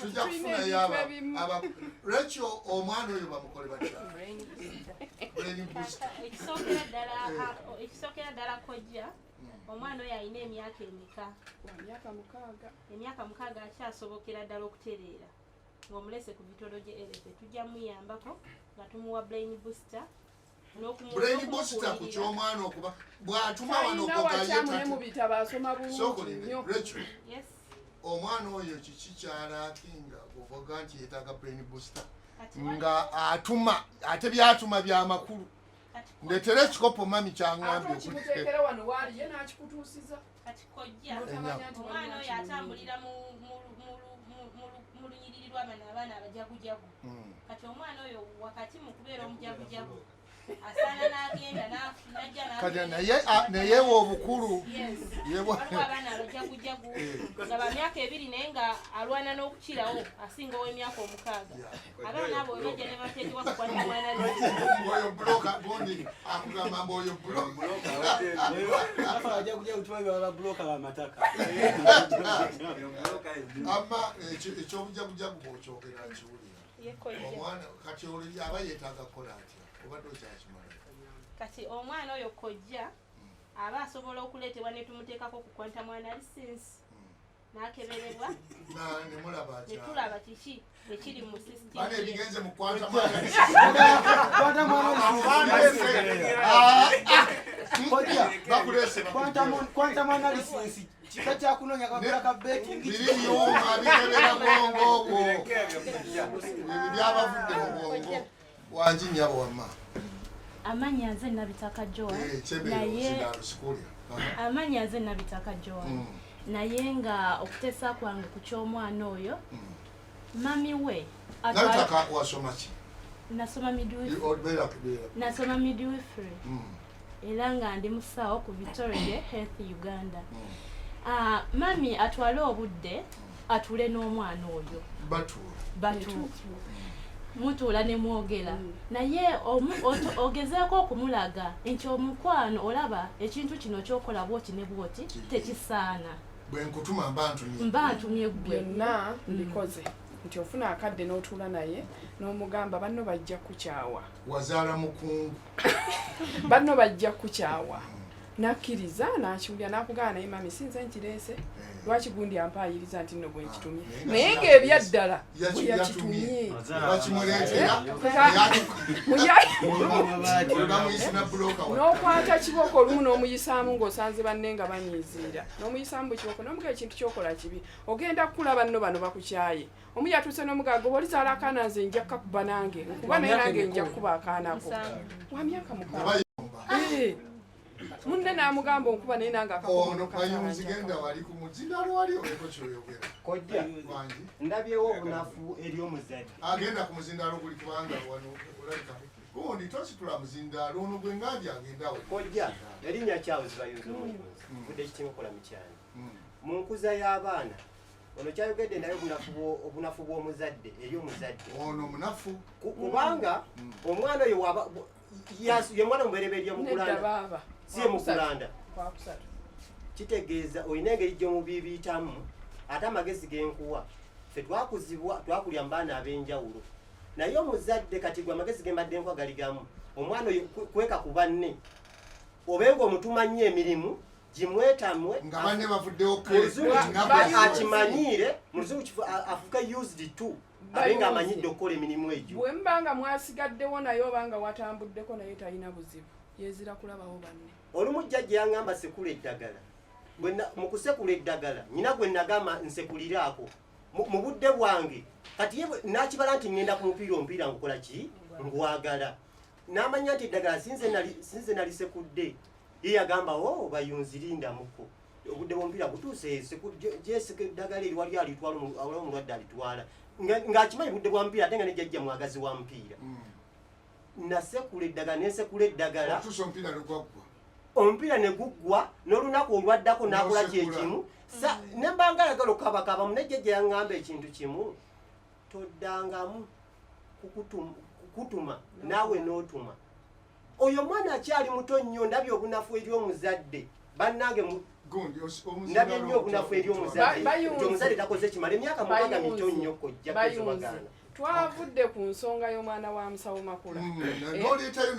tujja kufuna yaba aba Rachel omwana oyo bamukole batya brain booster ekisokera ddala kojja omwana oyo alina emyaka emeka emyaka mukaaga akyasobokera ddala okutereera ng'omulese ku bitolo gye elese tujja muyambako nga tumuwa brain booster brain booster ku ky'omwana okuba bw'atuma wano Rachel omwana oyo kiki kyalakinga ovuga nti yeetaaga brain booster nga atuma ate byatuma byamakulu ndetera ekikopo mami kyaŋŋambye okuteekera wano waali ye n'akikutuusiza kati kojja omwana oyo atambulira mu lunyiriri lw'abaana abaana abajagujagu kati omwana oyo wakati mu kubeera omujagujagu asaana n'agenda n'ajja naye obukulu abaana abajagujagu nga bamyaka 2 naye nga alwana n'okukirawo asinga ow'emyaka 6 abaana abo bajja ne bateekebwa kukwata mwana oyo buloka bondi akugamba mbu oyo buloka abajagujagu tubaba buloka bamataka ama ekyobujagujagu bw'okyogera nkiwulira omwana kati oli aba yeetaaga kukola atya kati omwana oyo kojja aba asobola okuleetebwa ne tumuteekako ku kwanta mwana lisensi n'akeberebwa netulaba kiki ekiri mu ebigenze mu kwanta mwana lisensi kika kyakunonya kakula ka betting biriyuma bikebera bwongo obwo byabavudde mu bwongo wanji nyabo wama amanya nze nabitaka Joa naye amanya nze nabitaka Joa naye nga okutesa kwange ku ky'omwana oyo mami we nataka wasoma ki nasoma midwifery era nga ndi musawo ku Victoria Health Uganda mami atwale obudde atule n'omwana oyo batu mutuula ne mwogera naye ogezeeko okumulaga nti omukwano olaba ekintu kino kyokola bwoti ne bwoti tekisaana bwe nkutuma mbantumye byonna mbikoze nti ofuna akadde n'otuula naye n'omugamba banno bajja kukyawa wazaala mukungu banno bajja kukyawa nakkiriza n'akiwulira n'akugana naye mami sinze nkireese lwaki gundi ampayiriza nti nno bwe nkitumye naye ng'ebyaddala bwe yakitumye n'okwata kiboko olumu n'omuyisaamu ng'osanze banne nga banyiiziira n'omuyisaamu bwe kiboko n'omuga ekintu kyokola kibi ogenda kukula banno bano bakukyaye omu yatuuse n'omugaga bw'olizaala akaana nze nja kkakuba nange nkuba naye nange nja kukuba akaanako wa myaka mukaaga munne namugamba okuba naye nange akabayunzigenda wali ku muzindaalo wali oleko kyoyogera kojja ndabyewo obunafu eri omuzadde agenda ku muzindaalo guli kubanga wano olabika gundi tositula muzindaalo ono gwe ngandi agendawo kojja erinnya kyawe zibayunza omuyunzi budde ekitimukola mukyani mu nkuza y'abaana ono kyayogedde naye obunafu bw'omuzadde eri omuzadde ono munafu kubanga omwana oyo ye mwana mubereberye mukulanda siye mukulanda kitegeeza olina engeri gy'omubiibiyitamu ate amagezi genkuwa ffe twakuzibwa twakulya mu baana ab'enjawulo naye omuzadde kati gwe amagezi ge mbadde nkuwa gali gamu omwana oyo kweka ku banne obenga omutuma nnyo emirimu gimwetamwe nga banne bavuddewo akimanyiire mu luzungu kifu afuuke used to abenga amanyidde okukola emirimu egyo bwe mbanga mwasigaddewo naye obanga watambuddeko naye talina buzibu yezira kulabawo banne olumu jjajja yaŋŋamba sekula eddagala mu kusekula eddagala nyina gwe nagamba nsekuliraako mu budde bwange kati ye nakibala nti ŋŋenda ku omupiira ngukola ki ngwagala n'amanya nti eddagala sinze nalisekudde ye yagamba bayunzirindamuko obudde bw'omupiira butuuse gyeseka eddagala eri wali alitwala omulwadde alitwala ng'akimanyi budde bwa mupiira ate nga ne jjajja mwagazi wa mupiira nasekula eddagala nensekula eddagala omupiira ne guggwa n'olunaku olwaddako n'akola kyekimu nembanga ayagala okukabakaba munejjejja yaŋŋamba ekintu kimu toddangamu kukutuma naawe n'otuma oyo mwana akyali muto nnyo ndabye obunafu eri omuzadde bannange ndabye nnyo okunafu eri omuzadde takoze kimala emyaka mukaga mito nnyo kojja kezobagana twavudde ku nsonga y'omwana wa musawo makula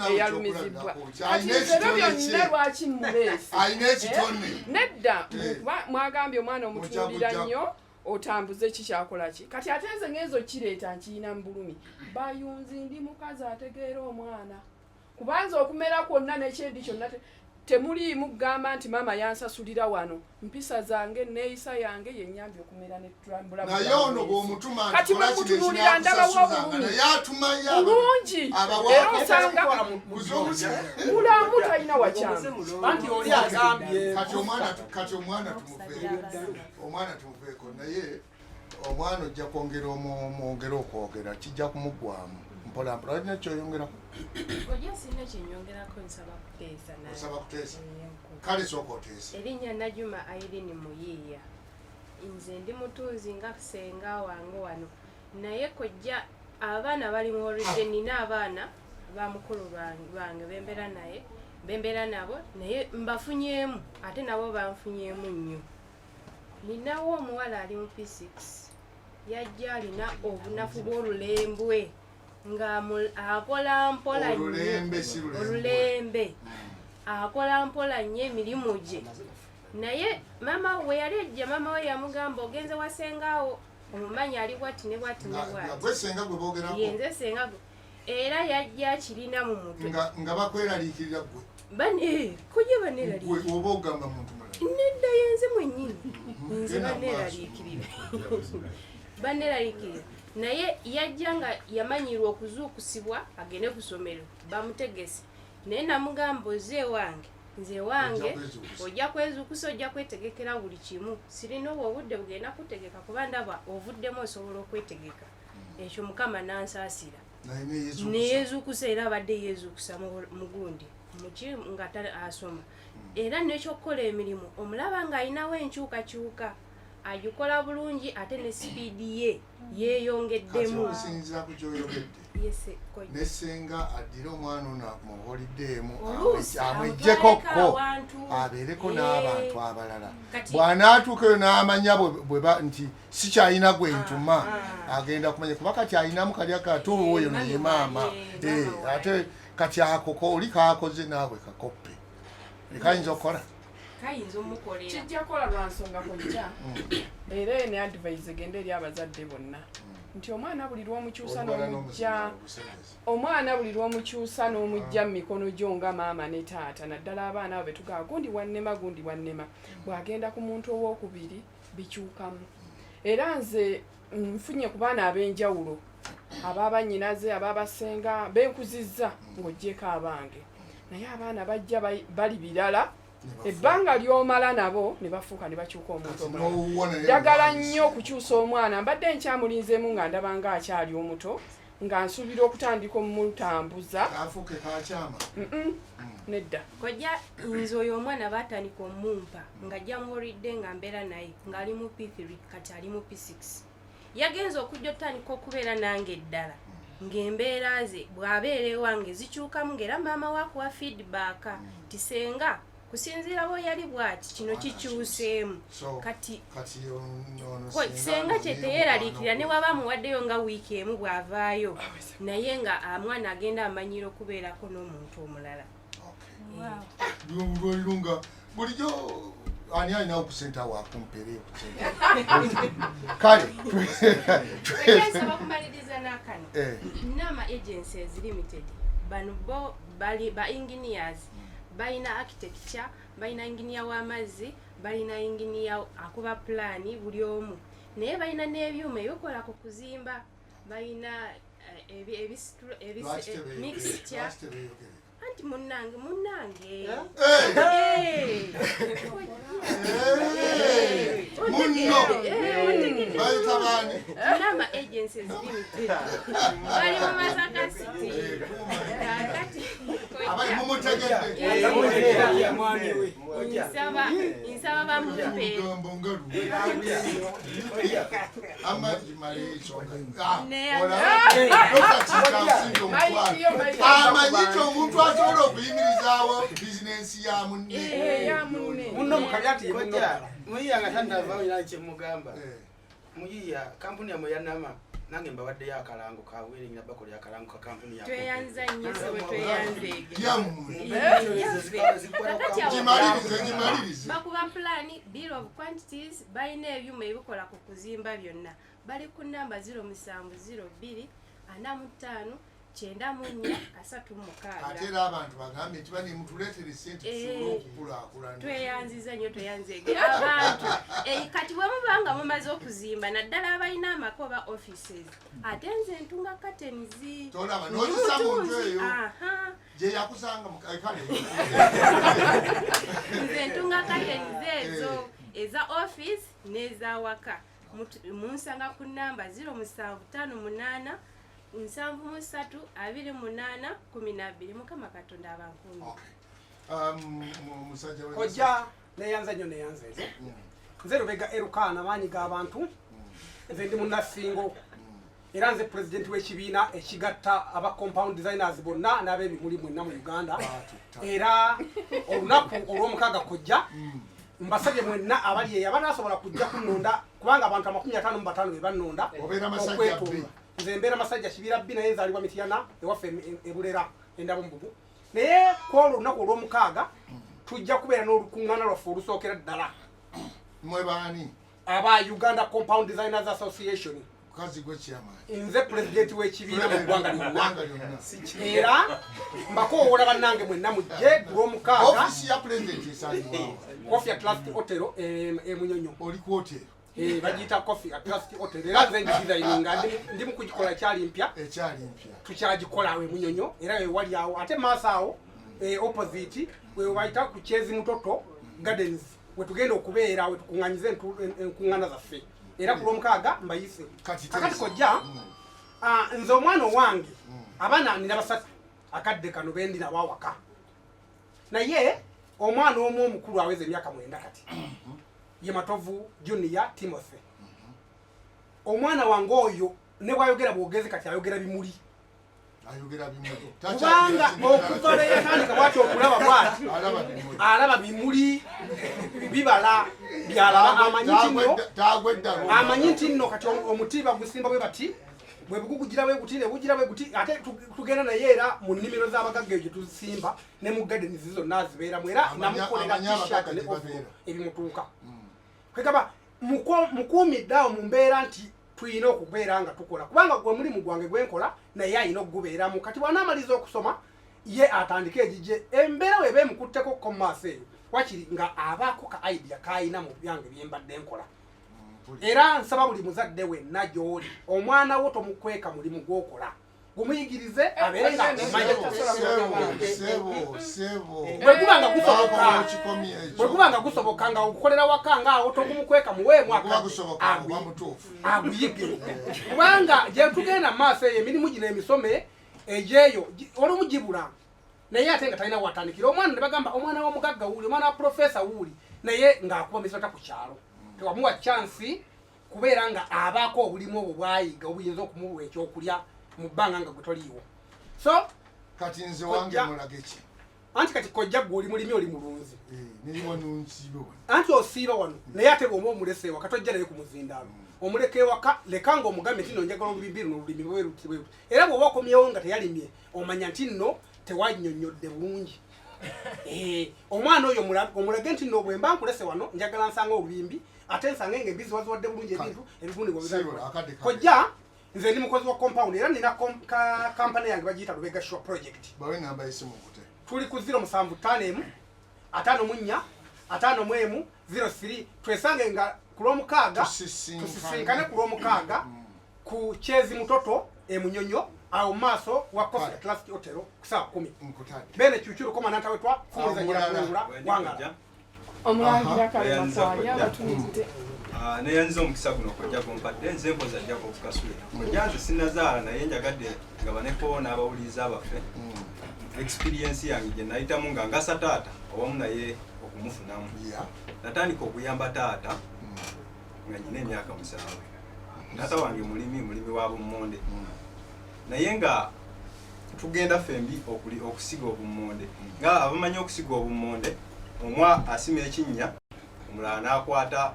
eyalumizibwa kati ebyo byonna lwaki muleesi nedda mwagambye omwana omutunuulira nnyo otambuze kikyakola ki kati ate nze ngezo kireeta nkiyina mu bulumi bayunzi ndi mukazi ategeera omwana kubanza okumera kwonna nekyendi kyonna temuliimu kugamba nti maama yansasulira wano mpisa zange neeyisa yange yennyambye okumera naye ono bw'omutuma kati bwe mutunuulira ndabawo bulungi era osanga mulamu talina kati omwana tumuveeko naye omwana ojja kwongera omwongera okwogera kijja kumugwamu mpolampola olina kyoyongerako nsaba kuteesa kale sooka oteesa erinnya Najuma Irene Muyiiya nze ndi mutunzi nga kusenga wange wano naye kojja abaana bali mu oludde nina abaana ba mukulu bange bembeera nabo naye mbafunyeemu ate nabo banfunyeemu nnyo ninawo omuwala ali mu P6 yajja alina obunafu bw'olulembwe nga akola mpola olulembe akola mpola nnyo emirimu gye naye mama we yali ejja mama we yamugamba ogenze wasengaawo omumanyi ali bwati ne bwati ne bwati yenze senga gwe era yajja kirina mu mutwe nga bakweraliikirira gwe kujja baneeraliikirira oba ogamba muntu mulala nedda yenze mwennyini nze baneeraliikirira baneeraliikirira naye yajja nga yamanyirwa okuzuukusibwa agende ku ssomero bamutegese naye namugamba oze wange nze wange ojja kwezuukusa ojja kwetegekera buli kimu sirina obwo obudde bugenda kutegeka kuba ndaba ovuddemu osobola okwetegeka ekyo mukama nansaasira neyezuukusa era abadde yezuukusa mu gundi muki nga asoma era n'ekyokukola emirimu omulaba ng'alinawo enkyukakyuka agikola bulungi ate ne sipiidi ye yeeyongeddemu nesenga addire omwana ono muholideemu amwejjekokko abeereko n'abantu abalala bw'anaatuukayo n'amanya nti sikyalina gwe ntuma agenda kumanya kuba kati alinamu kali akatuulu oyo naye maama ate kati ako oli kaakoze naawe kakoppe ekayinza okukola kijja kola lwa nsonga kojja era ne advise genda eri abazadde bonna nti omwana buli lw'omukyusa n'omujja mu mikono gyo nga maama ne taata naddala abaana abo betugaa gundi wannema bw'agenda ku muntu ow'okubiri bikyukamu era nze nfunye ku baana ab'enjawulo ab'abanyinaze ab'abasenga benkuzizza ng'oggyeko abange naye abaana bajja bali birala ebbanga ly'omala nabo ne bafuuka ne bakyuka omuntu omulala njagala nnyo okukyusa omwana mbadde nkyamulinzeemu nga ndaba nga akyali omuto nga nsuubira okutandika omumutambuza nedda kojja nze oyo omwana baatandika omumpa ng'ajja muwulidde nga mbeera naye ng'ali mu P3 kati ali mu P6 yagenza okujja otandika okubeera nange eddala ng'embeera ze bw'abeera ewange zikyukamu ng'era maama waakuwa feedback tisenga kusinziira bwe yali bwati kino kikyuseemu kati senga kye teyeeraliikirira ne waba muwaddeyo nga wiiki emu bw'avaayo naye nga mwana agenda amanyira okubeerako n'omuntu omulala lwalunga bulijjo ani alinawo ku senta wakumpere kale nsaba kumaliriza n'akano nama agencies limited bano bo bali ba engineers balina architecture balina engineer w'amazzi balina engineer akuba plani buli omu naye balina n'ebyuma ebikola ku kuzimba balina mixture anti munnange nama agencies limited bali mu Masaka City kakati nsaba bamumpe amanyite omuntu asobola okuyimirizaawo bizinesi experience ya munne munno mukalyati koja muyiya nga tandava ina kyemugamba muyiya kampuni yamwe yanama nange mbabaddeyo akalango kaweeringira bakoli akalango ka kampuni ya tweyanza nnyo sebe tweyanze jimalirize bakuba plani bill of quantities balina ebyuma ebikola ku kuzimba byonna bali ku namba 0702 45 94 36 ate era abantu bagambye nti bani mutuleetere sente tusobole okukulaakulana tweyanziza nnyo tweyanzege abantu kati bwe mubanga mumaze okuzimba naddala abalina amakoba offices ate nze ntunga katenizi tolaba n'ozisa muntu eyo gye yakusanga mukale nze ntunga katenizi ezo eza office n'eza waka munsanga ku namba 0758 732 mukama katonda abankumi musajja koja neyanza nnyo neyanza ezo nze Lubega Erukana maanyi g'abantu nze ndi munnasingo era nze pulezidenti w'ekibiina ekigatta aba compound designers bonna n'ab'ebimuli mwenna mu Uganda era olunaku olw'omukaaga kojja mbasabye mwenna abali eyo abanaasobola kujja kunnonda kubanga abantu 55 be bannonda okwetunga nze mbeera Masajja Kibira B naye nzaalibwa Mityana ewaffe Ebulera endabo mbugu naye kwolwo olunaku olw'omukaaga tujja kubeera n'olukuŋŋaana lwaffe olusookera ddala mwe baani aba Uganda Compound Designers Association kazi gwe kyamaani nze pulezidenti w'ekibiina mu ggwanga lyonna era mbakoowola bannange mwenna mujje olw'omukaaga ofisi ya pulezidenti esangibwawo Coffee at Last Hotel Munyonyo oli ku hoteri bagiyita Coffee at Last Hotel era nze ngidesigninga ndi mu kugikola ekyali mpya tukyagikola we Munyonyo era we wali awo ate maaso awo opposite we bayita ku Kyezi Mutoto Gardens we tugenda okubeera we tukuŋŋanyiza enkuŋŋaana zaffe era ku lw'omukaaga mbayise kakati kojja nze omwana owange abaana nina basatu akadde kano bendi nabo awaka naye omwana omu omukulu aweza emyaka 9 kati ye Matovu Junior Timothy omwana wange oyo ne bwayogera bwogezi kati ayogera bimuli kubanga okuzola yatandika bwati okulaba bwati alaba bimuli bibala byalaba amanyi nti nno kati omutiba gusimba bwe bati bwe bugugira bwe guti ne bugira bwe guti ate tugenda naye era mu nnimiro z'abagagga ejo tuzisimba ne mu gardens zonna zibeeramu era namukolera t-shirt ne ovulo ebimutuuka kwegamba mukuumiddeawo mu mbeera nti tuyina okubeera nga tukola kubanga gwe mulimu gwange gwenkola naye ayina okugubeeramu kati bw'anaamaliza okusoma ye atandike egije embeera weba emukutteko ko mu maaso eyo wakiri nga abaako ka idea kayina mu byange byembadde nkola era nsaba buli muzadde wenna gy'oli omwana wo tomukweka mulimu gw'okola gumuyigirize abeere nga bwegubanga gusoboka nga okukolera waka nga awo togumukweka muweemu aguyige kubanga gye tugenda mu maaso eyo emirimu gino emisome egyeyo olumugibula naye ate nga talina watandikira omwana ne bagamba omwana w'omugagga wuuli omwana wa profesa wuuli naye ng'akuba misota ku kyalo tewamuwa chansi kubeera nga abaako obulimu obwo bwayiga obuyinza okumuwa ekyokulya mu bbanga nga gwe toliiwo so kati nze wange mulageki anti kati kojja gwe oli mulimi oli mulunzi anti osiiba wano naye ate bw'oba omulese ewaka tojja naye ku muzindaalo omuleka ewaka lekanga omugambe nti nno njagala olulimi luno olulimi bwe luti bwe luti era bw'oba okomyewo nga teyalimye omanya nti nno tewanyonyodde bulungi omwana oyo omulage nti nno bwe mba nkulese wano njagala nsanga olubimbi ate nsange nga embizi waziwadde bulungi ebintu ebigundibwa kojja nze ndi mukozi wa compound era nina kampani yange bagiyita Lubega Shore Project tuli ku 075 54 54 03 twesange nga ku lw'omukaaga tusisinkane ku lw'omukaaga ku Kyezi Mutoto Munyonyo awo maaso wa Coffee at Last Hotel ku saa 10 bene kyukyuru komanda wetwa fumuliza nyirangula wangala omulangira kalema kwali abatumidde neyanza omukisa guno kojja kumpadde nze mpoza jjako okukasula ojanze sinazaala naye njagadde nga baneko n'abawuliza abaffe experience yange gye nayitamu nga ngasa taata owamu naye okumufunamu natandika okuyamba taata nga nyina emyaka 7 taata wange mulimi wa Bumonde naye nga tugenda fembi okusiga obumonde nga abamanyi okusiga obumonde omwa asima ekinnya omulala n'akwata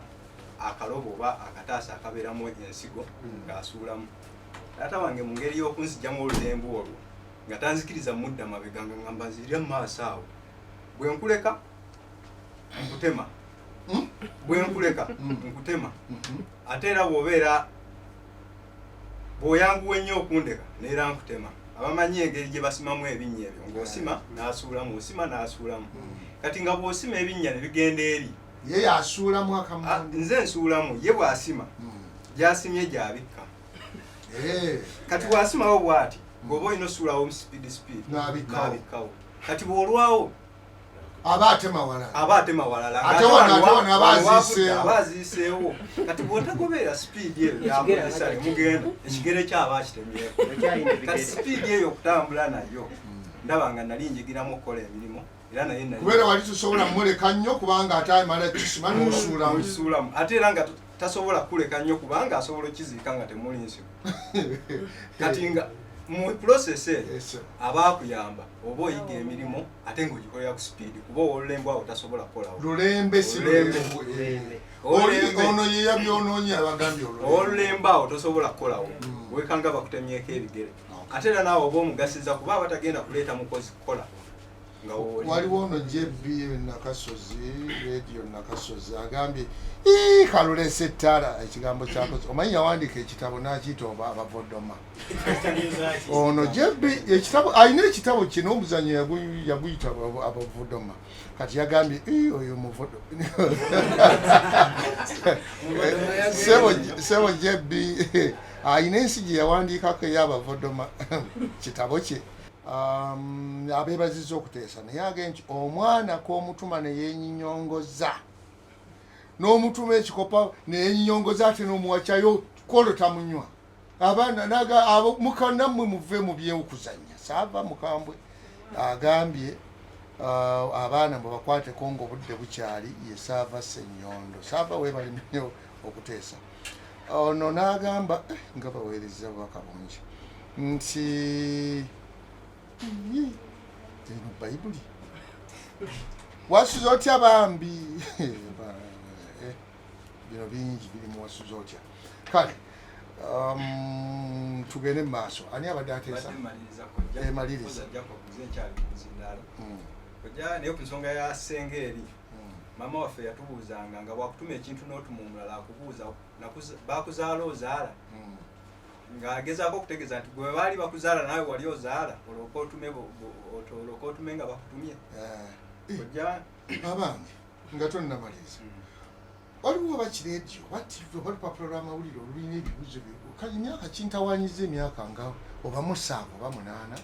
akalobo oba akataasa akabeeramu ensigo ng'asuulamu. Taata wange mu ngeri y'okunzijjamu olulembu olwo nga tanzikiriza mudda mabega nga ngamba nzirira mu maaso awo bwe nkuleka nkutema ate era bw'obeera bw'oyanguwa ennyo okundeka neera nkutema. Abamanyi engeri gye basimamu ebinnya ebyo ng'osima n'asuulamu osima n'asuulamu kati nga bw'osima ebinnya ne bigenda eri ye yasuulamu akamonde nze nsuulamu ye bw'asima gy'asimye gy'abikka. Kati bw'asimawo bw'ati ng'oba olina osuulawo mu speed n'abikkawo kati bw'olwawo aba atema walala abaziiseewo kati bw'otagobeera speed eyo yakozesa mugenda ekigere kyaba akitemyeko kati speed eyo okutambula nayo ndaba nga nali njigiramu okukola emirimu era naye kubeera wali tosobola muleka nnyo kubanga atamala kisima n'osuulamu ate era nga tasobola kuleka nnyo kubanga asobola okiziika nga temuli nsigo kati nga mu process abaakuyamba oba oyiga emirimu ate ng'ogikolera ku speed kuba olulembe awo tasobola kukolawo ono ye yabyonoonye abagambye olulembe awo tosobola kukolawo wekanga bakutemyeko ebigere ate era naawe oba omugasiza kuba abatagenda kuleeta mukozi kukola. Waliwo ono Bebe Nakasozi radio Nakasozi agambye kalulese ttala ekigambo kyako omanyi yawandiika ekitabo n'akiyita oba abavodoma ono Bebe ekitabo alina ekitabo kino omuzanyo yaguyita abavodoma kati yagambye oyo muvodo sebo Bebe alina ensi gye yawandiikako ey'abavodoma kitabo kye abeebaziza okuteesa naye agambye nti omwana k'omutuma ne yeenyinyongoza n'omutuma ekikopa ne yeenyinyongoza ate n'omuwakyayo kolo tamunywa abaana mukanammwe muve mu byokuzannya saava mukambwe agambye abaana bwe bakwateko ng'obudde bukyali ye saava Ssenyondo saava weebali nnyo okuteesa ono n'agamba nga baweereza bubaka bungi nti eno bayibuli wasuza otya bambi bino bingi biri mu wasuza otya kale tugende mu maaso ani abadde ateesa maliriza naye ku nsonga ya Sengeri mama waffe yatubuuzanga nga bwakutuma ekintu n'otuma omulala akubuuza bakuzaala ozaala ng'agezaako okutegeeza nti gwe baali bakuzaala nawe wali ozaala olwoka otume nga bakutumye abange nga tonnamaliriza waliwo oba kireediyo oba TV oba lupapula lw'amawulire olulina ebibuzo kale emyaka kintawaanyiza emyaka nga oba 7 oba 8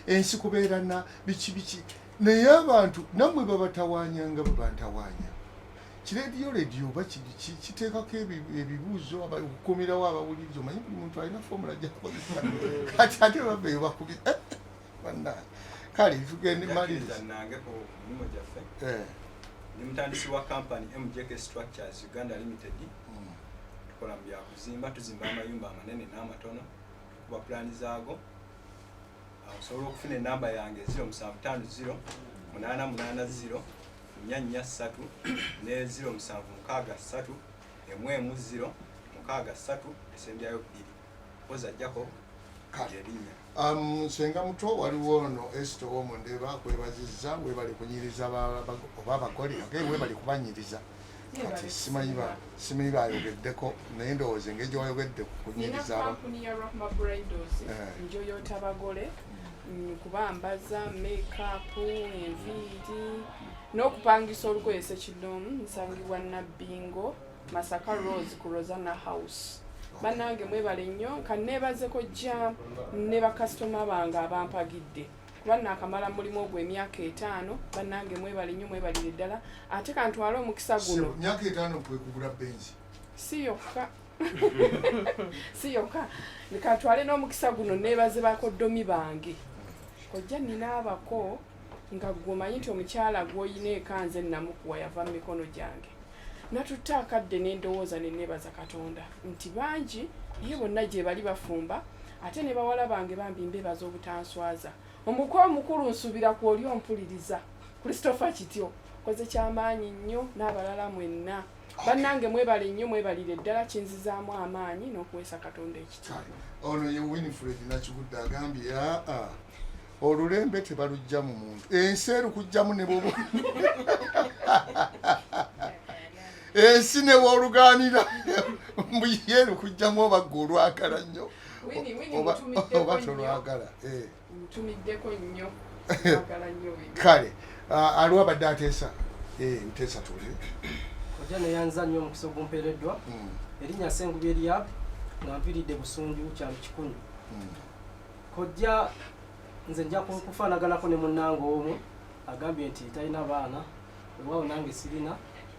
ensi kubeera na biki naye abantu nammwe babatawaanyanga babantawaanya kireediyo oba kiteekako ebibuuzo okukumirawo abawuliriza omanyi buli muntu alina fomula gyakozesa kati ate babeeyo bakubi bannange kale tugende maliriza nange ku mulimu gyaffe ni mutandisi wa kampani MJK Structures Uganda Limited tukola mu byakuzimba tuzimba amayumba amanene n'amatono tukuba pulaani zaago osobola okufuna enamba yange 0750 880 443 ne 0763 110 63 esembyayo 2 poza jako erinnya senga muto waliwo ono Esther Womondeba kwebazizza webali kunyiriza oba abagole webali kubanyiriza kati simanyi bayogeddeko naye ndowooza engeri gyewayogedde kunyiriza kampuni ya Rahma Bridals njoyota abagole kubambaza make-up enviiri n'okupangisa olugoye Ssekidoomu nsangibwa Nabbingo Masaka Rose ku Rosanna House. Bannange mwebale nnyo kanneebazeko jja ne bakasitoma bange abampagidde kuba naakamala mulimu ogw'emyaka 5 bannange mwebale nnyo mwebalire ddala ate kantwale omukisa guno myaka 5 kwekugula benzi si yokka kantwale n'omukisa guno neebaze bakoddomi bange kojja nina abako nga gwomanyi nti omukyala gw'oyina ekanze namukuwa yava mu mikono gyange natutta akadde n'endowooza ne neebaza Katonda nti bangi naye bonna gye bali bafumba ate ne bawala bange bambi mbebaza obutanswaza omuko omukulu nsubira ku oli ompuliriza Christopher Kityo koze kyamaanyi nnyo n'abalala mwenna bannange mwebale nnyo mwebalire ddala kinzizaamu amaanyi n'okuweesa Katonda ekitiibwa. Ono ye Winifred Nakigudde agambye olulembe tebalujja mu muntu ensi erukujjamu ne bobo ensi ne wolugaanira mbuyere kujjamu obagga olwagala nnyo oba tolwagala ntumiddeko nnyo kale aliwo abadde ateesa nteesa tule ojja neyanza nnyo omukisa ogumpeereddwa erinnya Ssengubi Eliab nga mpiridde Busunju kyalo Kikunyu kojja nze nja kufaanaganako ne munnange omu agambye nti talina baana wewaawo nange sirina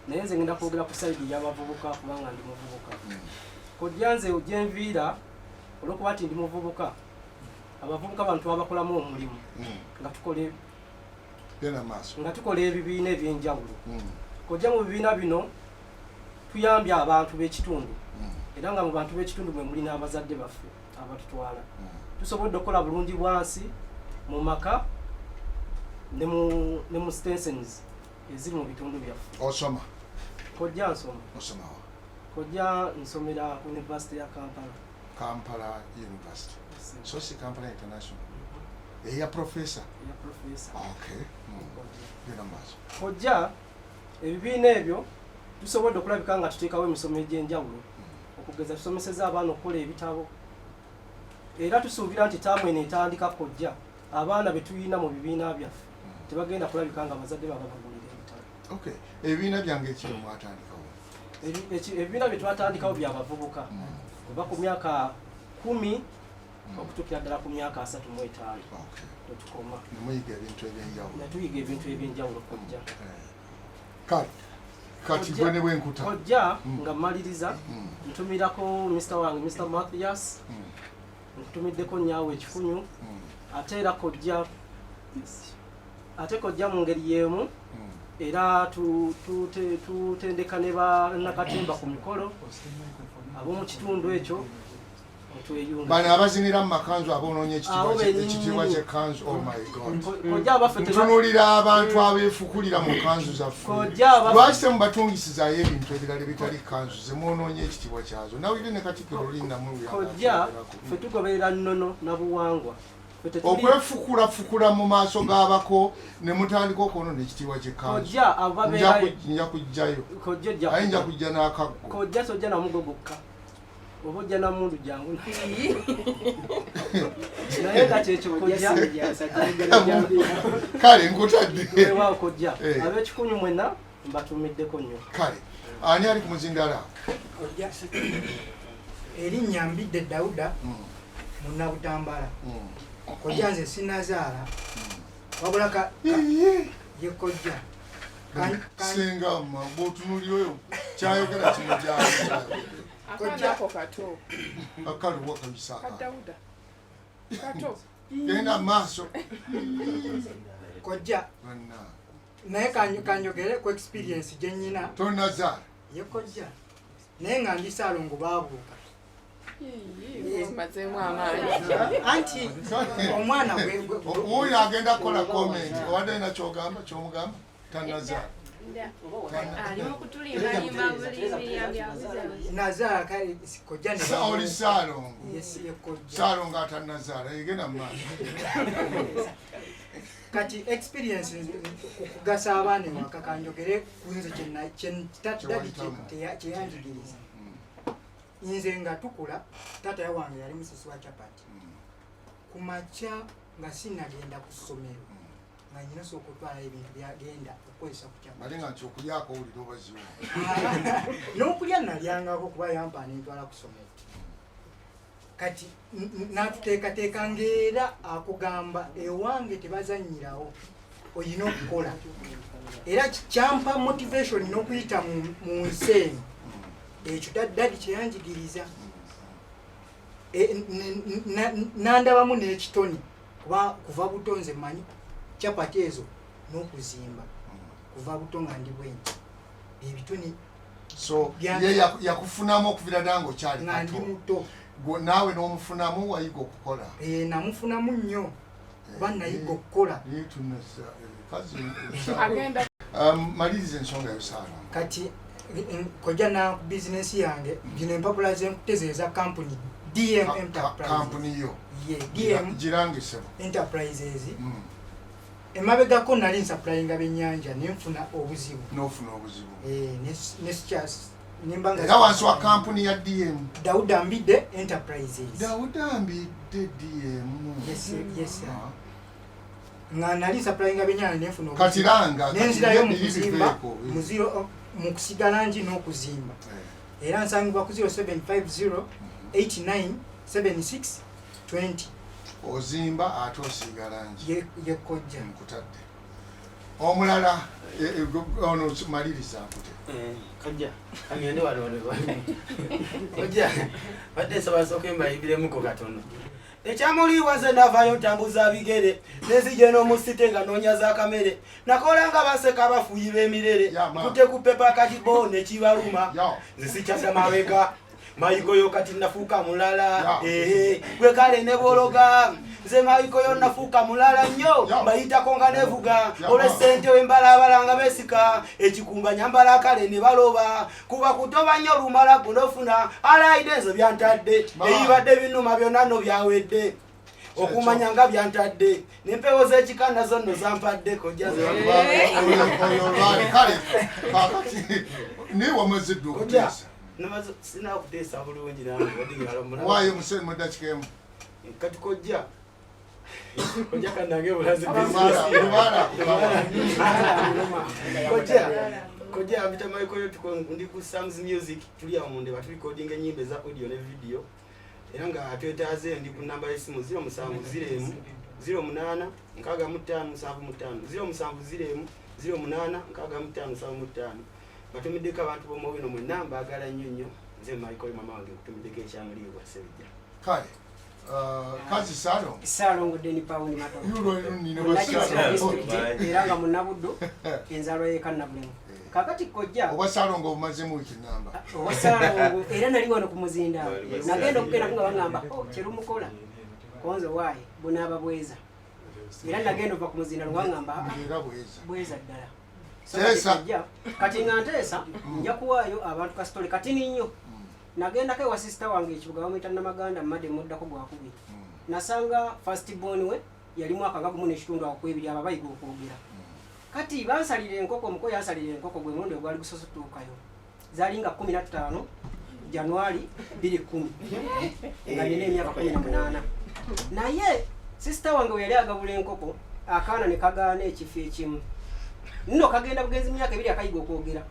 naye nze ngenda kwogera ku sayidi y'abavubuka kubanga ndi muvubuka kojja nze gyenviira olwokuba nti ndi muvubuka abavubuka bantu babakolamu omulimu nga tukola ebibiina ebyenjawulo kojja mu bibiina bino tuyambye abantu b'ekitundu era nga mu bantu b'ekitundu mwe muli n'abazadde baffe abatutwala tusobodde okukola bulungi bwansi mu maka ne mu stations eziri mu bitundu byaffe. Osoma kojja nsoma kojja nsomera University ya Kampala University. So si Kampala International. Ya professor. Okay. Kojja ebibiina ebyo tusobodde okulabika nga tuteekawo emisomo egy'enjawulo okugeza tusomeseza abaana okukola ebitabo era tusuubira nti taamu eno etandika kojja abaana be tuyina mu bibiina byaffe tebagenda kulabika nga abazadde babagulira ebitabo. Okay. Ebibiina byange ekiro mwatandikawo? Ebibiina bye twatandikawo byabavubuka kuva ku myaka 10 okutuukira ddala ku myaka 35 tetukoma nemuyiga ebintu ebyenjawulo. Netuyiga ebintu ebyenjawulo kojja. Kati gwe ne bwenkuta kojja nga mmaliriza ntumirako Mr. wange Mr. Mathias ntumiddeko nnyawe Ekikunyu ate kojja mu ngeri y'emu era tutendeka ne bannakatemba ku mikolo ab'omu kitundu ekyo bano abazinira mu makanzu aboonoonya ekitiibwa ky'ekkanzu. Oh my God. Ntunuulira abantu abeefukulira mu kanzu zaffe lwaki temubatungisizaayo ebintu ebirala ebitali kanzu ze mwonoonye ekitiibwa kyazo nawulire ne Katikkiro kojja ffe tugoberera nnono na buwangwa okwefukula mu maaso g'abako ne mutandika okwonoona ekitiibwa ky'ekkanzu. Nja kujjayo aye nja kujja n'akaggo. Kojja tojja namugo gokka oba ojja namundu jangu naye nga kyekyo kojja kale nkutadde waawo kojja ab'Ekikunyu mwenna mbatumiddeko nnyo. Kale ani ali ku muzindaala? Erinnya Mbidde Dawuda Munnabutambala. Kojja nze sinazaala wabula ye kojja singa mma bw'otunuulira oyo kyayogera kino gyali akandako kato akaliwo kabisaka Dawuda kato genda maaso kojja naye kanyogere ku experience gye nnyina. Tonazaala ye kojja naye nga ndi Saalongo baabuuka anti omwana oyo agenda kukola comment owadde na kyomugamba tanazaala nazaala kojja oli Saalongo Saalongo atanazaala yegenda mu maaso. Kati experience okugasa abaana ewaka kanjogere ku nze kyeyanjigiriza. Nze nga tukula taata wange yali musisi wa chapati ku makya nga sinagenda ku ssomero nga nyina sooka otwala ebintu byagenda okukozesa ku chapati ali nga nti okulyako owulira obaziwa n'okulya nalyangako kuba yampa nentwala ku ssomero. Kati n'atuteekateeka ng'era akugamba ewange tebazannyirawo oyina okukola era kyampa motivation n'okuyita mu nsi eno ekyo daddadi kyeyanjigiriza nandabamu n'ekitoni kuba kuva buto nze manyi chapati ezo n'okuzimba kuva buto nga ndi bwenki ebitoni so ye yakufunamu okuvira nange okyali nga ndi muto naawe n'omufunamu wayiga okukola namufunamu nnyo kuba nayiga okukola maliriza ensonga yosaala kati kojja na bizinesi yange gino empapula zenkutezeeza kampuni DM Enterprise kampuni yo DM girangisebo Enterprises emabegako nali nsaplayinga byennyanja nenfuna obuzibu n'ofuna obuzibu nesikyas era wansi wa kampuni ya DM Dauda Mbide Enterprises Dauda Mbide DM yes nga nali nsaplayinga byennyanja nenfuna katiranga nenzirayo mukuzimba muziro mukusigala nji n'okuzimba era nsangibwa ku 0750 8976 20 ozimba ate osigala nji yekojja nkutadde omulala ono maliriza nkute kajja agende wano kojja badde sabasooke mbayibiremu katono ekyamuliwaze navayo ntambuza bigere nezije n'omusite nga noonyaza akamere nakola nga baseka abafuyi b'emirere kute kupepa katibo nekibaluma nze sikyasa mabega mayigoyo kati nafuuka mulala gwe kale ne bologa nze mayigoyo nafuuka mulala nnyo mbayitako nga nevuga olw'essente wembalabala nga besika ekikumba nyambala kale ne baloba kuba kutoba nnyo lumala gunofuna alayide ezo byantadde ebibadde binuma byonna nno byawedde okumanya nga byantadde n'empewo z'ekika nazo nno zampadde kojja niwamaziddwa okuteesa sina kuteesa bulungi nange waayo museni mudakikemu kati kojja kanange bulazi kojja ambita maikoyo ndi ku Sam's Music tuli awo munde batulikodinga ennyimba eza audio ne video era nga twetaaze ndi ku namba y'essimu 07 08 0 batumiddeko abantu b'omubino mwenna mbaagala nnyo nze maikoyo mama wange kutumiddeko ekyamuliibwa sebijja kale kazi Salongo Deni Pawuni Mato era nga munabuddo enzalwa y'ekannabulemu kakati kojja oba Salongo omazemu ekinamba oba Salongo era nali wano ku muzindaalo nagenda okugenda nga baŋŋamba kyerumukola konzo waayi bunaaba bweza era nagenda ova ku muzindaalo nga baŋŋamba bweza ddala kati nga nteesa nja kuwaayo abantu kasitole katini nnyo nagendako ewa sisita wange ekibuga bamuyita Namaganda mmadde muddako gwakubiri nasanga first born we yali mwaka nga 1.5 akwebiri aba bayiga okwogera kati bansalira enkoko omuko yansalira enkoko gwe mundi ogwali gusosotuukayo zaali nga 15 Januari 2010 nga nina emyaka 18 naye sisita wange we yali agabula enkoko akaana ne kagaana ekifo ekimu nno kagenda bugenzi myaka 2 akayiga okwogera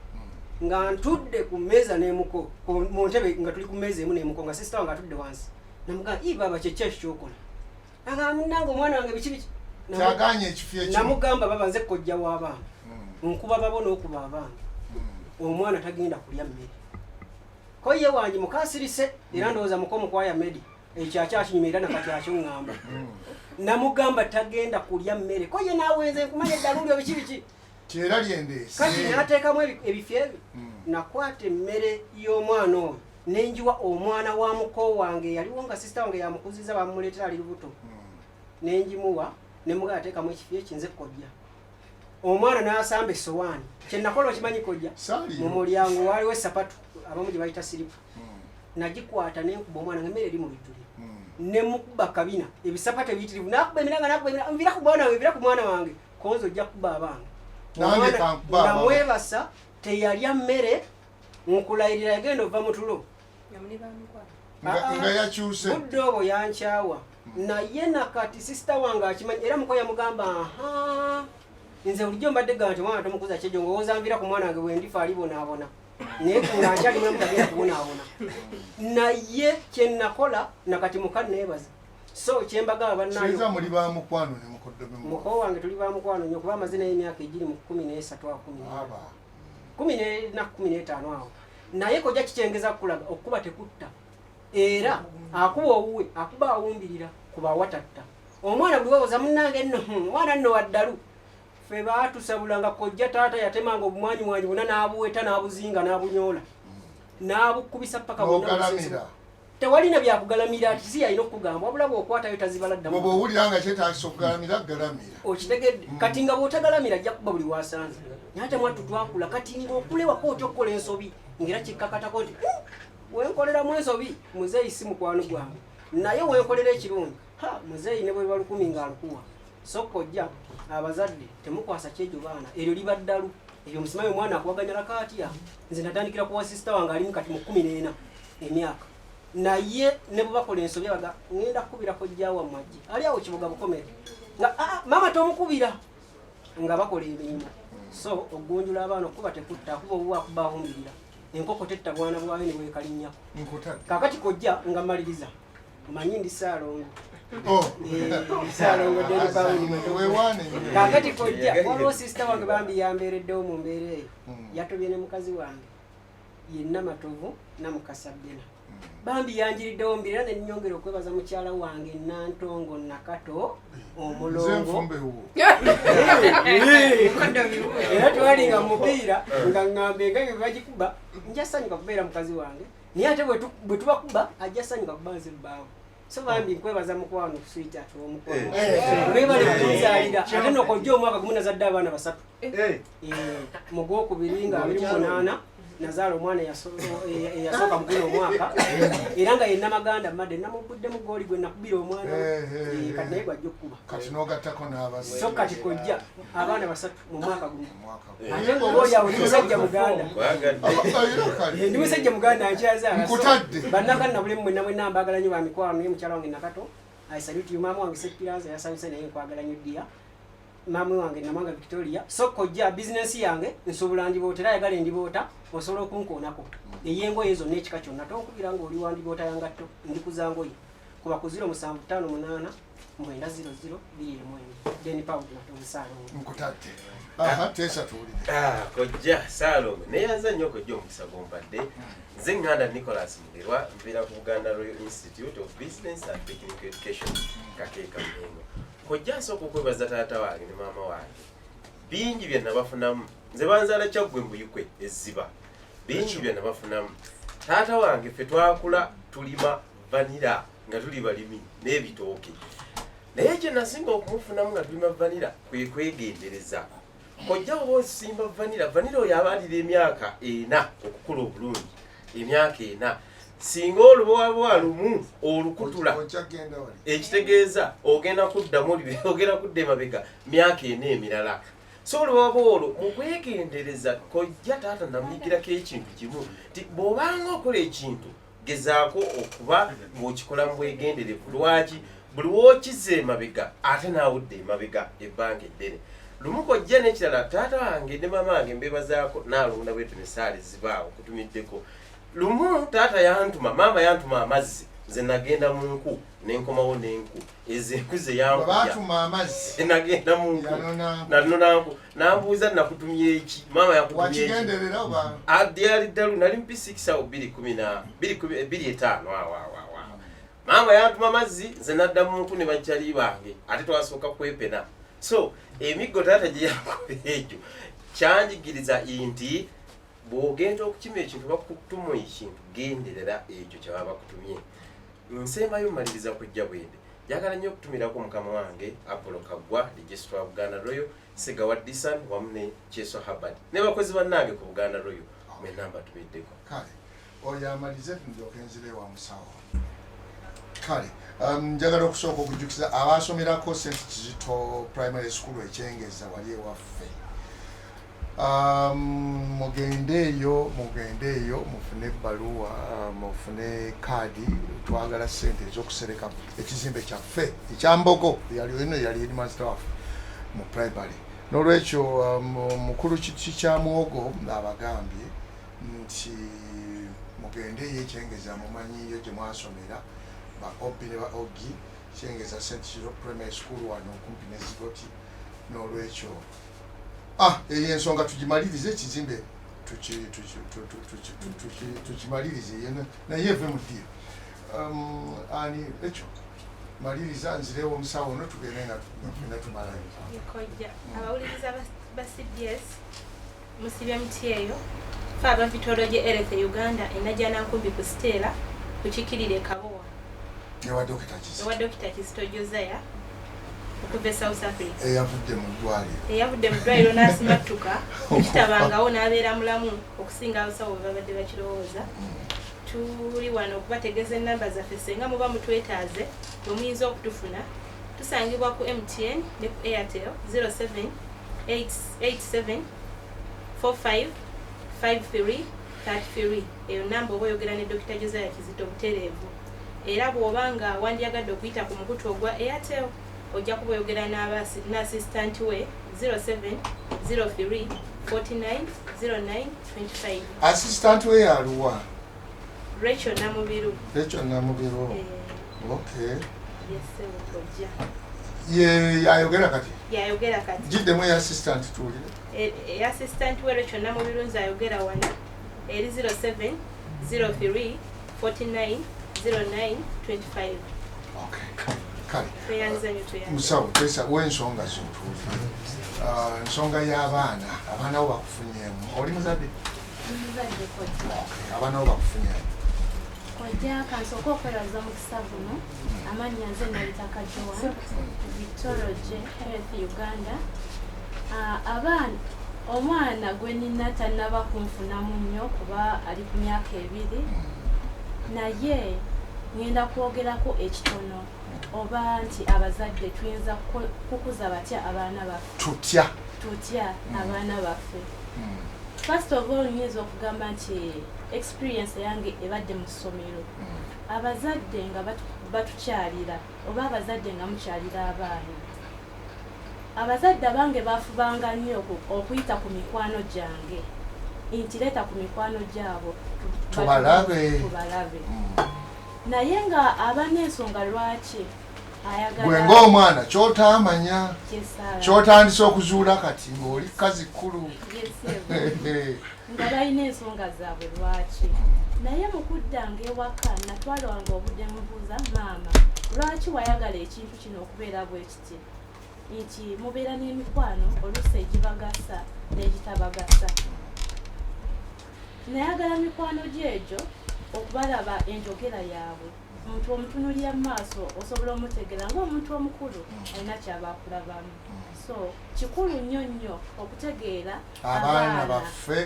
nga ntudde ku mmeeza n'emuko mu ntebe nga tuli ku mmeeza emu n'emuko nga sisita wange atudde wansi namugamba baba kyeki kyokola nange omwana wange biki kyaganye ekifo ekimu namugamba baba nze kojja w'abaana nkuba babo n'okuba abaana omwana tagenda kulya mmere ko ye wange mukasirise era ndowooza muko mukwaya medi ekyakyakinyuma era nakakyaky ŋŋamba namugamba tagenda kulya mmere ko ye naawenze nkumanya eddalulyo biki kyera lyendeese kati nateekamu ebifo ebyo nakwata emmere y'omwana oyo nenjiwa omwana wa muko wange yaliwo nga sisita wange yamukuziza bamuleetera ali lubuto nenjimuwa nemugaa ateekamu ekifo ekinze kojja omwana n'asamba essowaani kyenakola okimanyi kojja mu mulyango waaliwo esapatu abamu gye bayita siripu nagikwata nenkuba omwana nga emmere eri mu bijjuliro nemukuba kabina ebisapatu ebiyitirivu nakuba emiranga nakuba emiranga nvira ku mwana wange nvira ku mwana wange konzo ojja kuba abaana nga mwebasa teyalya mmere nkulayirira yagenda ova mu tulo nga yakyuse budde obwo yankyawa naye nakati sisita wange akimanyi era muko yamugamba nze bulijjo mbadde gamba nti omwana tomukuza kyejo ngowooza nvira ku mwana wange bwendifa alibonaabona naye nga nkyali mulamu tagenda kubonaabona naye kyenakola nakati muka neebaza so kyembagaba bannayo muli ba mukwano ne mukoddobe muko wange tuli ba mukwano nnyo kuba amazina y'emyaka egiri mu 13 15 awo naye kojja kikyengeza kukulaga okuba tekutta era akuba owuwe akuba awumbirira kuba watatta omwana buli wewoza munnange nno omwana nno waddalu ffe baatusabulanga kojja taata yatemanga obumwanyi bwonna n'abuweta n'abuzinga n'abunyoola n'abukubisa paka bonna tewalina byakugalamira ati si yalina okugamba wabula bw'okwatayo tazibala ddamu bw'oba owulira nga kyetaagisa okugalamira galamira okitegedde kati nga bw'otagalamira ajja kuba buli wasanze naye ate mwattu twakula kati ng'okulewako otya okukola ensobi ng'era kikkakatako nti wenkoleramu ensobi muzeeyi si mukwano gwange naye wenkolera ekirungi muzeeyi ne bwe biba 10 ng'alukuwa so kojja abazadde temukwasa kyejo baana eryo liba ddalu ebyo musimayo omwana akuwaganya lakaatya nze natandikira kuwa sisita wange alimu kati mu 14 emyaka naye ne bwe bakola ensobi baga ngenda kukubira kojja wa majje ali awo kibuga bukomere nga mama tomukubira nga bakola emirimu so ogunjula abaana okuba tekutta kuba obwakubahumbirira enkoko tetta bwana bwayo ne bwekalinnyako kakati kojja nga maliriza omanyi ndi Saalongo Saalongo kakati kojja waliwo sisita wange bambi yambeereddewo mu mbeera eyo yatobye ne mukazi wange yenna matovu namukasabbena bambi yanjiriddewo mbiri era nenyongera okwebaza mukyala wange Nantongo Nakato omulongo era twalinga mupiira nga ŋŋamba engabyo bagikuba njasanyuka kubeera mukazi wange naye ate bwe tubakuba ajja sanyuka kubanze bbaawo so bambi nkwebaza mukwano kuswita ati omukono webale kuzaalira ate nokojja omwaka gumu nazadde abaana 3 mu gwokubiri nga 28 nazaala omwana eyasooka mu guno omwaka era nga yenna maganda madde namugudde mu gooli gwe nakubira omwana kati naye gwajja okukuba kati n'ogattako n'abasi so kati kojja abaana 3 mu mwaka gumu ate ng'oba oliawo ndi musajja muganda ndi musajja muganda nkyazaala bannakati na bulemu mwenna mwenna mbaagala nnyo bamikwano naye mukyala wange Nakato I salute you maama wange Seppiranza yasabise naye nkwagala nnyo ddiya maama wange Namanga Victoria so kojja bizinensi yange nsobola ndiboota era ayagala endiboota osobola okunkoonako eyengoye zonna ekika kyonna tonkubira ng'oli wandiboota yangatto ndi kuzangoye kuba ku 0758 900 then Paul Saalongo nkutadde teesa tuwulire kojja Saalongo neyanza nnyo okojja omukisa gompadde nze nganda Nicholas Mugerwa mbeera ku Buganda Royal Institute of Business and Technical Education Kakeeka Mengo kojja nsooka okwebaza taata wange ne maama wange bingi bye nabafunamu nze banzaala kyaggwe mbuyikwe ezziba bingi bye nabafunamu taata wange ffe twakula tulima vanira nga tuli balimi n'ebitooke naye kye nasinga okumufunamu nga tulima vanira kwe kwegendereza kojja oba osimba vanira oyo abaalira emyaka 4 okukula obulungi emyaka 4 singa olubowabowa lumu olukutula ekitegeeza ogenda kuddamu ogenda kudda emabega myaka 4 emirala so olubowabowa olwo mu kwegendereza kojja taata namuyigirako ekintu kimu nti bw'obanga okola ekintu gezaako okuba ng'okikola mu bwegenderevu lwaki buli wookiza emabega ate naawudde emabega ebbanga eddene lumu kojja n'ekirala taata wange ne mama wange mbebazaako naalonda bwetu ne saali zibaawo kutumiddeko lumu taata yantuma mama yantuma amazzi nze nagenda mu nku nenkomawo n'enku ezo enku ze yabatuma amazzi nagenda mu nku nanonanku nambuuza nakutumya eki mama yakutumyawakigenderera oba adyali ddalu nali mpisikisa 2:5 mama yantuma amazzi nze nadda mu nku ne bakyali bange ate twasooka kwepena so emiggo taata gye yakola ekyo kyanjigiriza nti bw'ogenda okukima ekintu bakutuma ekintu genderera ekyo kye baba bakutumye nsembayo mmaliriza kujja bwende njagala nnyo okutumirako mukama wange Apollo Kaggwa Registrar wa Buganda Royal Segawa Disan wamu ne Kyeso Habad ne bakozi bannange ku Buganda Royal mwenna mbatumiddeko kale oyo amalize ndyoke nzire wa musawo kale njagala okusooka okujjukiza abasomerako St. Kizito Primary School ekyengeza wali ewaffe mugendeeyo mufune ebbaluwa mufune kaadi twagala ssente ez'okusereka ekizimbe kyaffe ekyambogo yali headmaster waffe mu primary n'olwekyo mukulu kiti kya muwogo abagambye nti mugendeeyo ekyengeza mumanyiyo gye mwasomera ba obi ne ba ogi kyengeza St. Kizito Primary School wano okumpi ne Zigoti n'olwekyo eyo ensonga tugimalirize ekizimbe tukimalirize naye eve mu ddiiro ani ekyo maliriza nzirewo omusawo ono tugende nga tumalayo kojja abawuliriza ba CBS musibya muti eyo fe abavitolo gye erethe Uganda enajja nankumbi ku Stella kukikirire kabowa ewa Dr. Kizito Josiah okuva South Africa eyavudde mu ddwaliro n'asimattuka ekitabangawo n'abeera mulamu okusinga abasawo bwe babadde bakirowooza. Tuli wano okubategeeza ennamba zaffe senga muba mutwetaaze bwe muyinza okutufuna. Tusangibwa ku MTN ne ku Airtel 0787 45 5333. Eyo namba oba oyogera ne Dr. Josiah Kizito butereevu. Era bw'obanga wandyagadde okuyita ku mukutu ogwa Airtel ojja kuba oyogera n'assistant we 0703 49 09 25. Assistant we yaluwa? Rachel Namubiru. Okay. Yes, ojja. Yayogera kati? Yayogera kati. Jiddemu assistant tuwulire? Assistant we Rachel Namubiru nze ayogera wana eri 07 03 49 09 25. Okay. Kale. Musawo pesa w'ensonga z'otuuza. Ensonga y'abaana, abaana bo bakufunyeemu. Oli muzadde? Muzadde kojja. Abaana bo bakufunyeemu. Kojja kansooka okwebaza mukisa guno. Amannya nze nayitaka Joan, Victoria Health Uganda. Abaana omwana gwe nina tannaba kunfunamu nnyo kuba ali ku myaka 2 naye ngenda kwogerako ekitono oba nti abazadde tuyinza kukuza batya abaana baffe tutya abaana baffe. First of all nyinza okugamba nti experience yange ebadde mu ssomero abazadde nga batukyalira oba abazadde nga mukyalira abaana. Abazadde abange bafubanga nnyo okuyita ku mikwano gyange nti leeta ku mikwano gyabo tubalabe. Naye nga abana ensonga lwaki ayagala gwe ng'omwana kyotaamanya kyotandise okuzuula kati ng'oli kazi kkulu nga balina ensonga zaabwe lwaki. Naye mu kuddanga ewaka natwala wange obudde mubuuza maama lwaki wayagala ekintu kino okubeera bwe kiti nti mubeera n'emikwano oluusi egibagasa n'egitabagasa. Nayagala mikwano gyegyo okubalaba enjogera yaabwe omuntu omutunulira mu maaso osobola omutegeera ng'omuntu omukulu alina kyabakulabamu. So kikulu nnyo okutegeera abaana baffe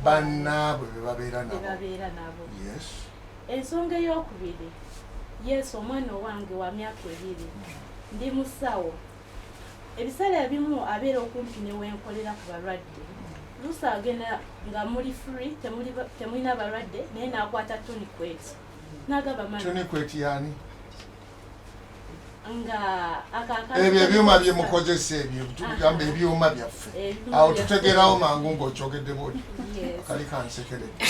bannaabwe be babeera nabo. Ensonga ey'okubiri Yesu omwana owange wa myaka 2 ndi musawo. Ebiseera ebimu abeera okumpi ne wenkolera ku balwadde. Lusa agenda nga muli free temulina balwadde naye n'akwata tunikwet n'agaba mani. Tunikwet yani? Nga ebyo ebyuma bye mukozesa ebyo tugamba ebyuma byaffe awo tutegerawo mangu ng'okyogedde bwoti kali kansekeredde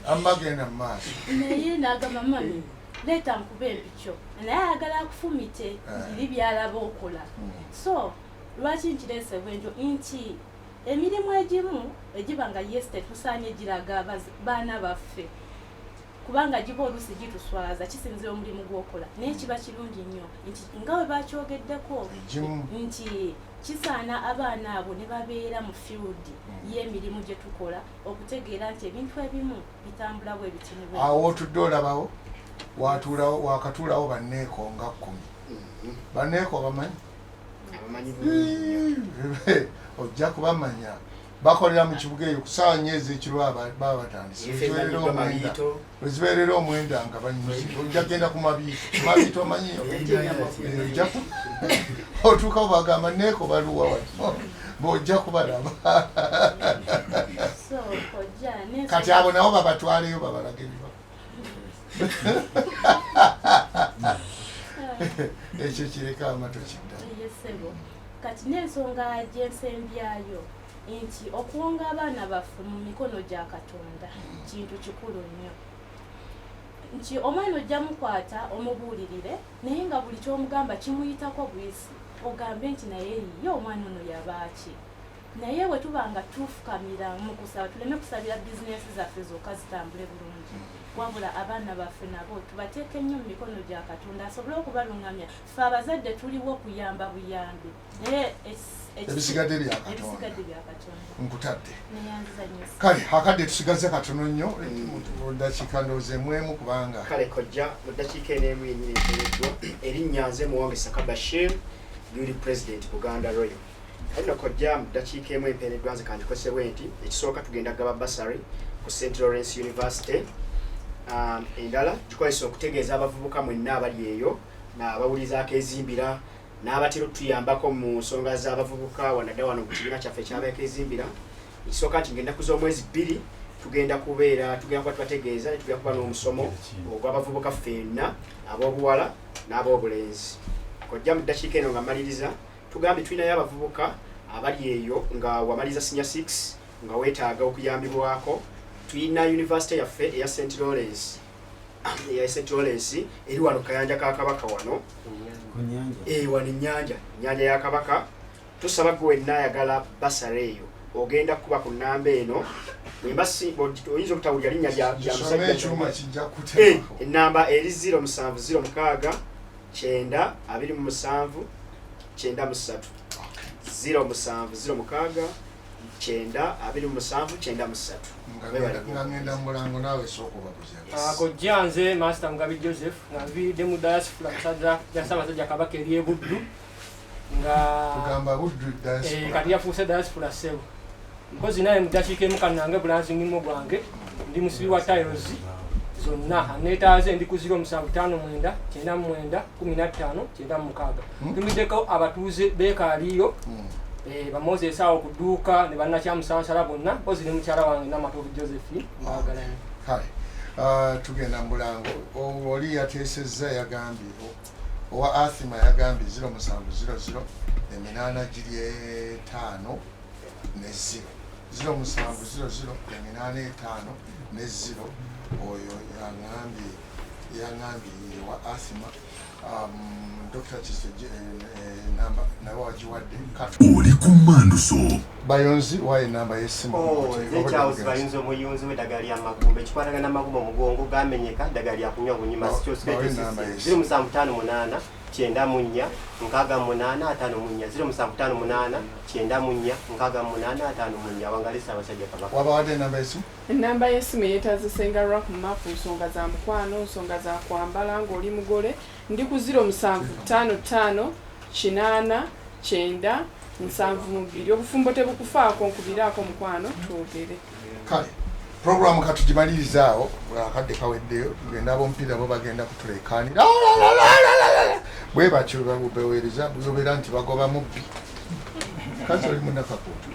amma genda mu maaso. Naye n'agamba mami leeta nkube empikyo naye ayagala akufumite biri byalaba okola. So lwaki nkireese bwentyo nti emirimu egimu egiba nga yes tetusaanye giraga baana baffe kubanga giba oluusi gituswaza kisinzira omulimu gw'okola naye kiba kirungi nnyo nti nga bwe bakyogeddeko nti kisaana abaana abo ne babeera mu field y'emirimu gye tukola okutegeera nti ebintu ebimu bitambula bwe bitinibwe. Awo otudde olabawo wakatuulawo banneeko nga 10. Banneeko bamanyi? Ojja kubamanya bakolera mu kibuga eyo ku ssaawa nnyezi ekiro baba batandise wezibeerera omwenda nga banyuzi ojja kgenda ku mabiito omanyiyo otuukawo bagamba neeko baluwa wano bw'ojja kubalaba kati abo nabo babatwaleyo babalaga ebiba ekyo kireka amato kidda. Kati n'ensonga gyensembyayo nti okuwonga abaana baffe mu mikono gya Katonda kintu kikulu nnyo. Nti omwana ojja mukwata omubuulirire naye nga buli ky'omugamba kimuyitako bwisi ogambe nti naye ye omwana ono yabaaki naye bwe tuba nga tufukamira mu kusaba tuleme kusabira bizinesi zaffe zokka zitambule bulungi wabula abaana baffe nabo tubateeke nnyo mu mikono gya Katonda asobole okubalungamya ffe abazadde tuliwo okuyamba buyambi naye ebisigadde bya Katonda nkutadde kale akadde tusigaze katono nnyo mu ddakiika ndowooza mwemu kubanga kale kojja mu ddakiika eno yenyini empereddwa erinnya nze Muwangisa Kabashir yuli president Buganda Royal kale kojja mu ddakiika emu empereddwa nze kandikozesebwe nti ekisooka tugenda gaba basari ku St. Lawrence University endala tukozesa okutegeeza abavubuka mwenna abali eyo n'abawuliza Akeezimbira n'abatera tuyambako mu nsonga z'abavubuka wanadda wano ku kibiina kyaffe eky'Akeezimbira ekisooka nti ng'ennaku z'omwezi 2 tugenda kuba tubategeeza ne tugenda kuba n'omusomo ogw'abavubuka ffenna ab'obuwala n'ab'obulenzi kojja mu ddakiika eno nga maliriza tugambye tulinayo abavubuka abali eyo nga wamaliriza senior 6 nga weetaaga okuyambibwako tulina university yaffe eya St. Lawrence eri wano kayanja ka Kabaka wano wano ennyanja ya Kabaka tusaba gwe wenna ayagala basara eyo ogenda kuba ku nnamba eno oyinza okutawulira linnya lya ennamba eri 0706 9 27 93 0706 ngenda mulango nawe sokubabuza kojja nze Master Mugabi Joseph nga nviiridde mu diaspora musajja ya Ssaabasajja Kabaka eri Buddu nga tugamba Buddu kati yafuuse diaspora ssebo mpozi naye mu ddakiika emu kannange bulanzi mulimo gwange ndi musibi wa tiles zonna aneetaaze ndi ku 0759 99 15 96 tumiddeko abatuuze beekaaliyo bamozesa awo ku dduuka ne bannakyamusansala bonna mpozi ne mukyala wange Namatovu Josephine bagalanye kale tugenda mulango oli yateesezza yagambye owa athima yagambye 0700 eminaana giri 5 ne 0 0700 eminaana 5 ne 0 oyo yangambye wa athima Dr. Chiseje namba nawe wajiwadde oli ku Manduso Bayonzi waye namba yesimu Charles Bayonzi omuyunzi w'eddagala lya Magumba ekikwatagana Magumba omugongo gamenyeka eddagala lya kunywa bunyima sikyosiketi 0758 94 58 0758 94 58 wangalisa abasajja Kabaka wabawadde namba yesimu ennamba y'essimu yeetazisengalwa ku mapu nsonga za mukwano nsonga za kwambala ng'oli mugole ndi ku 0755 8 9 7 obufumbo tebukufaako nkubiraako mukwano twogere kale programu katugimalirizawo akadde kaweddeyo tugenda ab'omupiira bo bagenda kutuleekaanira bwe batyo babubewereza buyobeera nti bagoba mubbi kazi oli munakakuutu